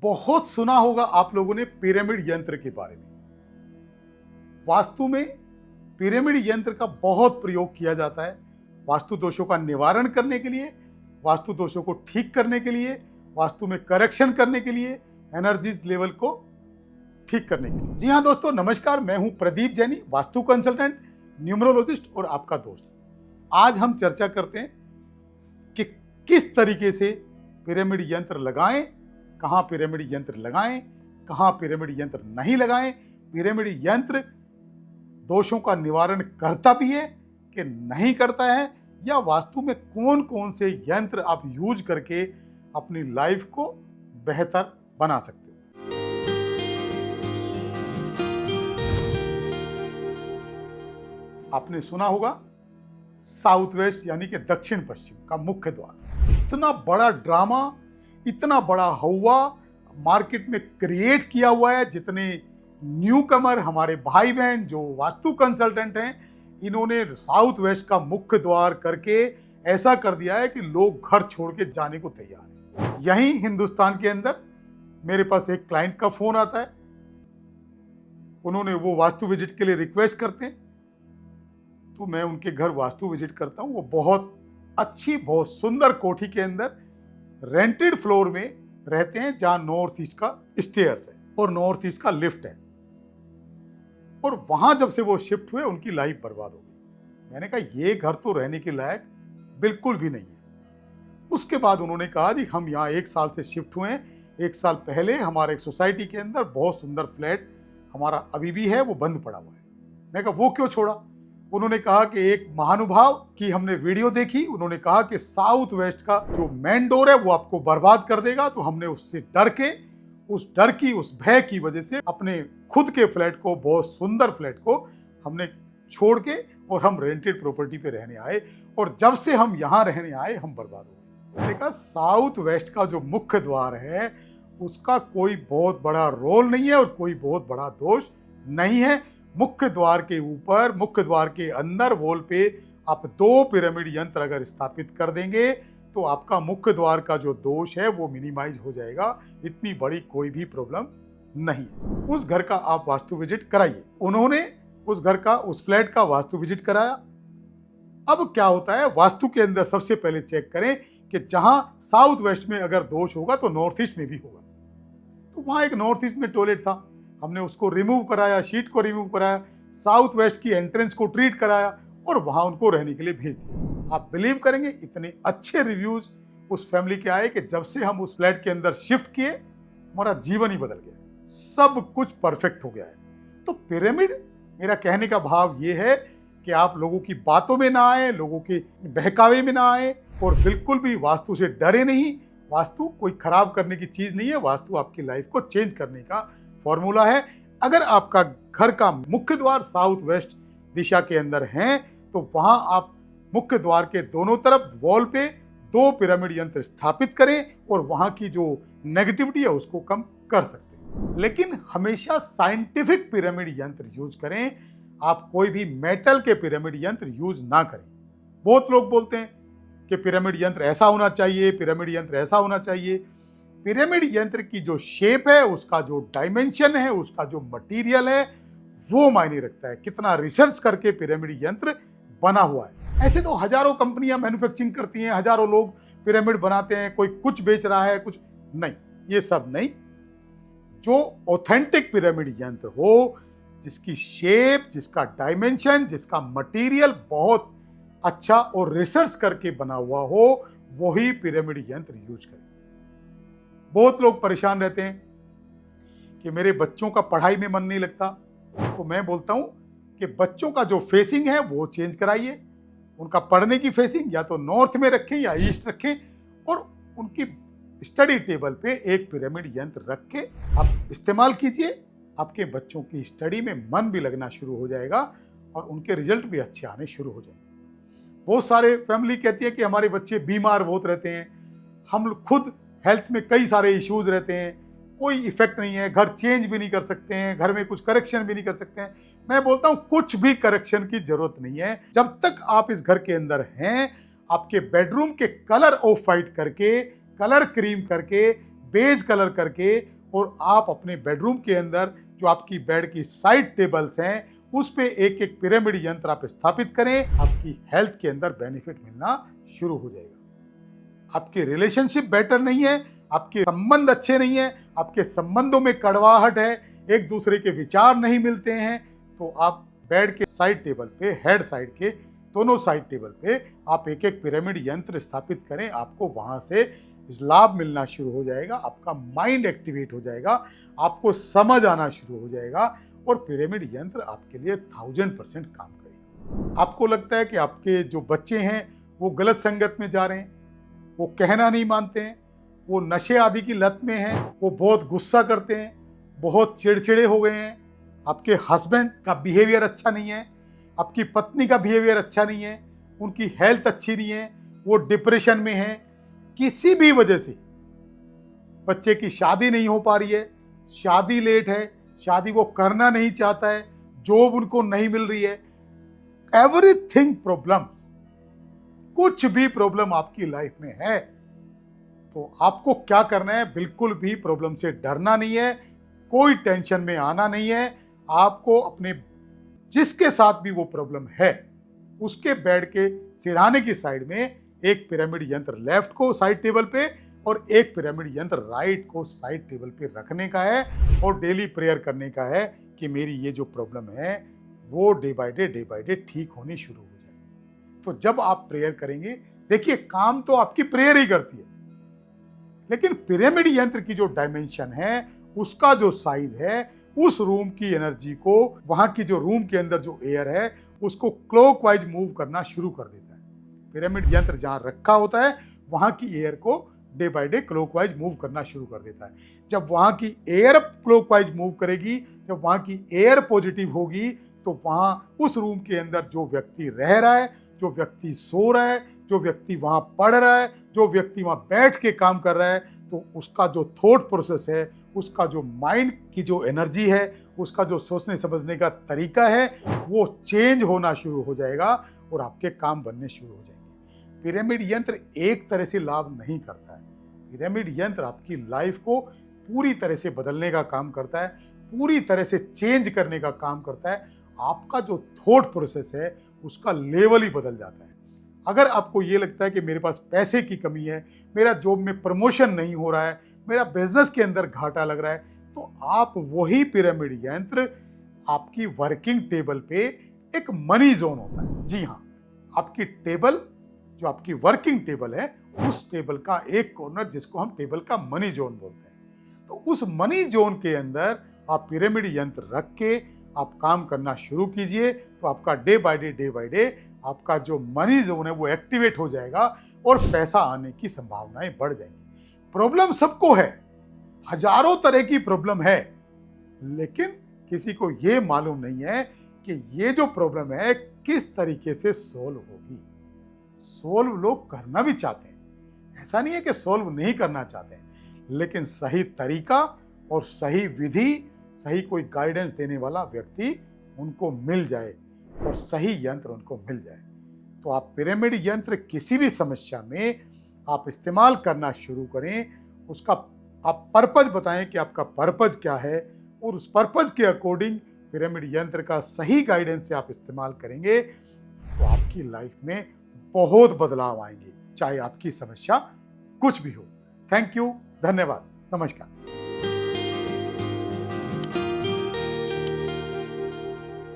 बहुत सुना होगा आप लोगों ने पिरामिड यंत्र के बारे में। वास्तु में पिरामिड यंत्र का बहुत प्रयोग किया जाता है वास्तु दोषों का निवारण करने के लिए, वास्तु दोषों को ठीक करने के लिए, वास्तु में करेक्शन करने के लिए, एनर्जीज लेवल को ठीक करने के लिए। जी हाँ दोस्तों, नमस्कार। मैं हूं प्रदीप जैनी, वास्तु कंसल्टेंट, न्यूमरोलॉजिस्ट और आपका दोस्त। आज हम चर्चा करते हैं कि किस तरीके से पिरामिड यंत्र लगाएं, कहां पिरामिड यंत्र लगाएं, कहां पिरामिड यंत्र नहीं लगाएं, पिरामिड यंत्र दोषों का निवारण करता भी है कि नहीं करता है, या वास्तु में कौन कौन से यंत्र आप यूज करके अपनी लाइफ को बेहतर बना सकते हो। आपने सुना होगा साउथ वेस्ट यानी कि दक्षिण पश्चिम का मुख्य द्वार। इतना बड़ा ड्रामा, इतना बड़ा हवा मार्केट में क्रिएट किया हुआ है। जितने न्यू कमर हमारे भाई बहन जो वास्तु कंसल्टेंट हैं, इन्होंने साउथ वेस्ट का मुख्य द्वार करके ऐसा कर दिया है कि लोग घर छोड़ के जाने को तैयार हैं। यहीं हिंदुस्तान के अंदर मेरे पास एक क्लाइंट का फोन आता है, उन्होंने वो वास्तु विजिट के लिए रिक्वेस्ट करते हैं, तो मैं उनके घर वास्तु विजिट करता हूँ। वो बहुत अच्छी, बहुत सुंदर कोठी के अंदर रेंटेड फ्लोर में रहते हैं, जहां नॉर्थ ईस्ट का स्टेयर्स है और नॉर्थ ईस्ट का लिफ्ट है। और वहां जब से वो शिफ्ट हुए, उनकी लाइफ बर्बाद हो गई। मैंने कहा ये घर तो रहने के लायक बिल्कुल भी नहीं है। उसके बाद उन्होंने कहा जी हम यहाँ 1 साल से शिफ्ट हुए हैं। 1 साल पहले हमारे एक सोसाइटी के अंदर बहुत सुंदर फ्लैट हमारा अभी भी है, वो बंद पड़ा हुआ है। मैं कहा वो क्यों छोड़ा? उन्होंने कहा कि एक महानुभाव की हमने वीडियो देखी, उन्होंने कहा कि साउथ वेस्ट का जो मेन डोर है वो आपको बर्बाद कर देगा। तो हमने उससे डर के, उस भय की वजह से अपने खुद के फ्लैट को, बहुत सुंदर फ्लैट को हमने छोड़ के और हम रेंटेड प्रॉपर्टी पे रहने आए। और जब से हम यहाँ रहने आए, हम बर्बाद हो गए। मैंने कहा साउथ वेस्ट का जो मुख्य द्वार है उसका कोई बहुत बड़ा रोल नहीं है और कोई बहुत बड़ा दोष नहीं है। मुख्य द्वार के ऊपर, मुख्य द्वार के अंदर वॉल पे आप 2 पिरामिड यंत्र अगर स्थापित कर देंगे तो आपका मुख्य द्वार का जो दोष है वो मिनिमाइज हो जाएगा। इतनी बड़ी कोई भी प्रॉब्लम नहीं है। उस घर का आप वास्तु विजिट कराइए। उन्होंने उस घर का, उस फ्लैट का वास्तु विजिट कराया। अब क्या होता है, वास्तु के अंदर सबसे पहले चेक करें कि जहां साउथ वेस्ट में अगर दोष होगा तो नॉर्थ ईस्ट में भी होगा। तो वहां एक नॉर्थ ईस्ट में टॉयलेट था, हमने उसको रिमूव कराया, शीट को रिमूव कराया, साउथ वेस्ट की एंट्रेंस को ट्रीट कराया और वहां उनको रहने के लिए भेज दिया। आप बिलीव करेंगे, इतने अच्छे रिव्यूज उस फैमिली के आए कि जब से हम उस फ्लैट के अंदर शिफ्ट किए, हमारा जीवन ही बदल गया, सब कुछ परफेक्ट हो गया है। तो पिरामिड, मेरा कहने का भाव ये है कि आप लोगों की बातों में ना आए, लोगों के बहकावे में ना आए और बिल्कुल भी वास्तु से डरे नहीं। वास्तु कोई खराब करने की चीज नहीं है, वास्तु आपकी लाइफ को चेंज करने का फॉर्मूला है। अगर आपका घर का मुख्य द्वार साउथ वेस्ट दिशा के अंदर है तो वहां आप मुख्य द्वार के दोनों तरफ वॉल पे 2 पिरामिड यंत्र स्थापित करें और वहां की जो नेगेटिविटी है उसको कम कर सकते हैं। लेकिन हमेशा साइंटिफिक पिरामिड यंत्र यूज करें। आप कोई भी मेटल के पिरामिड यंत्र यूज ना करें। बहुत लोग बोलते हैं कि पिरामिड यंत्र ऐसा होना चाहिए, पिरामिड यंत्र ऐसा होना चाहिए। पिरामिड यंत्र की जो शेप है, उसका जो डायमेंशन है, उसका जो मटेरियल है, वो मायने रखता है। कितना रिसर्च करके पिरामिड यंत्र बना हुआ है। ऐसे तो हजारों कंपनियां मैन्युफैक्चरिंग करती हैं, हजारों लोग पिरामिड बनाते हैं, कोई कुछ बेच रहा है, कुछ नहीं, ये सब नहीं। जो ऑथेंटिक पिरामिड यंत्र हो, जिसकी शेप, जिसका डायमेंशन, जिसका मटेरियल बहुत अच्छा और रिसर्च करके बना हुआ हो, वही पिरामिड यंत्र यूज करें। बहुत लोग परेशान रहते हैं कि मेरे बच्चों का पढ़ाई में मन नहीं लगता, तो मैं बोलता हूं कि बच्चों का जो फेसिंग है वो चेंज कराइए। उनका पढ़ने की फेसिंग या तो नॉर्थ में रखें या ईस्ट रखें और उनकी स्टडी टेबल पे एक पिरामिड यंत्र रख के आप इस्तेमाल कीजिए। आपके बच्चों की स्टडी में मन भी लगना शुरू हो जाएगा और उनके रिजल्ट भी अच्छे आने शुरू हो जाएंगे। बहुत सारे फैमिली कहती है कि हमारे बच्चे बीमार बहुत रहते हैं, हम खुद हेल्थ में कई सारे इश्यूज रहते हैं, कोई इफेक्ट नहीं है, घर चेंज भी नहीं कर सकते हैं, घर में कुछ करेक्शन भी नहीं कर सकते हैं। मैं बोलता हूं कुछ भी करेक्शन की जरूरत नहीं है। जब तक आप इस घर के अंदर हैं, आपके बेडरूम के कलर ऑफ वाइट करके, कलर क्रीम करके बेज कलर करके और आप अपने बेडरूम के अंदर जो आपकी बेड की साइड टेबल्स हैं उस पे एक एक पिरामिड यंत्र आप स्थापित करें, आपकी हेल्थ के अंदर बेनिफिट मिलना शुरू हो जाएगा। आपके रिलेशनशिप बेटर नहीं है, आपके संबंध अच्छे नहीं है, आपके संबंधों में कड़वाहट है, एक दूसरे के विचार नहीं मिलते हैं, तो आप बेड के साइड टेबल पे, हेड साइड के दोनों साइड टेबल पे आप एक एक पिरामिड यंत्र स्थापित करें। आपको वहां से लाभ मिलना शुरू हो जाएगा, आपका माइंड एक्टिवेट हो जाएगा, आपको समझ आना शुरू हो जाएगा और पिरामिड यंत्र आपके लिए 1000% काम करेगा। आपको लगता है कि आपके जो बच्चे हैं वो गलत संगत में जा रहे हैं, वो कहना नहीं मानते हैं, वो नशे आदि की लत में हैं, वो बहुत गुस्सा करते हैं, बहुत चिड़चिड़े हो गए हैं, आपके हस्बैंड का बिहेवियर अच्छा नहीं है, आपकी पत्नी का बिहेवियर अच्छा नहीं है, उनकी हेल्थ अच्छी नहीं है, वो डिप्रेशन में है, किसी भी वजह से बच्चे की शादी नहीं हो पा रही है, शादी लेट है, शादी वो करना नहीं चाहता है, जॉब उनको नहीं मिल रही है, एवरीथिंग प्रॉब्लम, कुछ भी प्रॉब्लम आपकी लाइफ में है, तो आपको क्या करना है? बिल्कुल भी प्रॉब्लम से डरना नहीं है, कोई टेंशन में आना नहीं है। आपको अपने जिसके साथ भी वो प्रॉब्लम है उसके बेड के सिरहाने की साइड में एक पिरामिड यंत्र लेफ्ट को साइड टेबल पे और एक पिरामिड यंत्र राइट को साइड टेबल पे रखने का है और डेली प्रेयर करने का है कि मेरी ये जो प्रॉब्लम है वो डे बाय डे ठीक होनी शुरू हो जाए। तो जब आप प्रेयर करेंगे, देखिए काम तो आपकी प्रेयर ही करती है, लेकिन पिरामिड यंत्र की जो डायमेंशन है, उसका जो साइज है, उस रूम की एनर्जी को, वहां की जो रूम के अंदर जो एयर है उसको क्लॉकवाइज मूव करना शुरू कर देता है। पिरामिड यंत्र जहां रखा होता है वहां की एयर को day by day clockwise move करना शुरू कर देता है। जब वहां की एयर क्लॉकवाइज मूव करेगी, जब वहां की एयर पॉजिटिव होगी, तो वहां उस रूम के अंदर जो व्यक्ति रह रहा है, जो व्यक्ति सो रहा है, जो व्यक्ति वहां पढ़ रहा है, जो व्यक्ति वहां बैठ के काम कर रहा है, तो उसका जो थॉट प्रोसेस है, उसका जो माइंड की जो एनर्जी है, उसका जो सोचने समझने का तरीका है, वो चेंज होना शुरू हो जाएगा और आपके काम बनने शुरू हो जाएंगे। पिरामिड यंत्र एक तरह से लाभ नहीं करता है, पिरामिड यंत्र आपकी लाइफ को पूरी तरह से बदलने का काम करता है, पूरी तरह से चेंज करने का काम करता है। आपका जो थॉट प्रोसेस है उसका लेवल ही बदल जाता है। अगर आपको ये लगता है कि मेरे पास पैसे की कमी है, मेरा जॉब में प्रमोशन नहीं हो रहा है, मेरा बिजनेस के अंदर घाटा लग रहा है, तो आप वही पिरामिड यंत्र आपकी वर्किंग टेबल पे एक मनी जोन होता है। जी हाँ, आपकी टेबल जो आपकी वर्किंग टेबल है, उस टेबल का एक कॉर्नर जिसको हम टेबल का मनी जोन बोलते हैं, तो उस मनी जोन के अंदर आप पिरामिड यंत्र रख के आप काम करना शुरू कीजिए, तो आपका डे बाय डे आपका जो मनी जोन है वो एक्टिवेट हो जाएगा और पैसा आने की संभावनाएं बढ़ जाएंगी। प्रॉब्लम सबको है, हजारों तरह की प्रॉब्लम है, लेकिन किसी को ये मालूम नहीं है कि ये जो प्रॉब्लम है किस तरीके से सोल्व होगी। सोल्व लोग करना भी चाहते हैं, ऐसा नहीं है कि सोल्व नहीं करना चाहते हैं, लेकिन सही तरीका और सही विधि, सही कोई गाइडेंस देने वाला व्यक्ति उनको मिल जाए और सही यंत्र उनको मिल जाए, तो आप पिरामिड यंत्र किसी भी समस्या में आप इस्तेमाल करना शुरू करें। उसका आप पर्पज बताएं कि आपका पर्पज क्या है, और उस पर्पज के अकॉर्डिंग पिरामिड यंत्र का सही गाइडेंस से आप इस्तेमाल करेंगे तो आपकी लाइफ में बहुत बदलाव आएंगे, चाहे आपकी समस्या कुछ भी हो। थैंक यू, धन्यवाद, नमस्कार।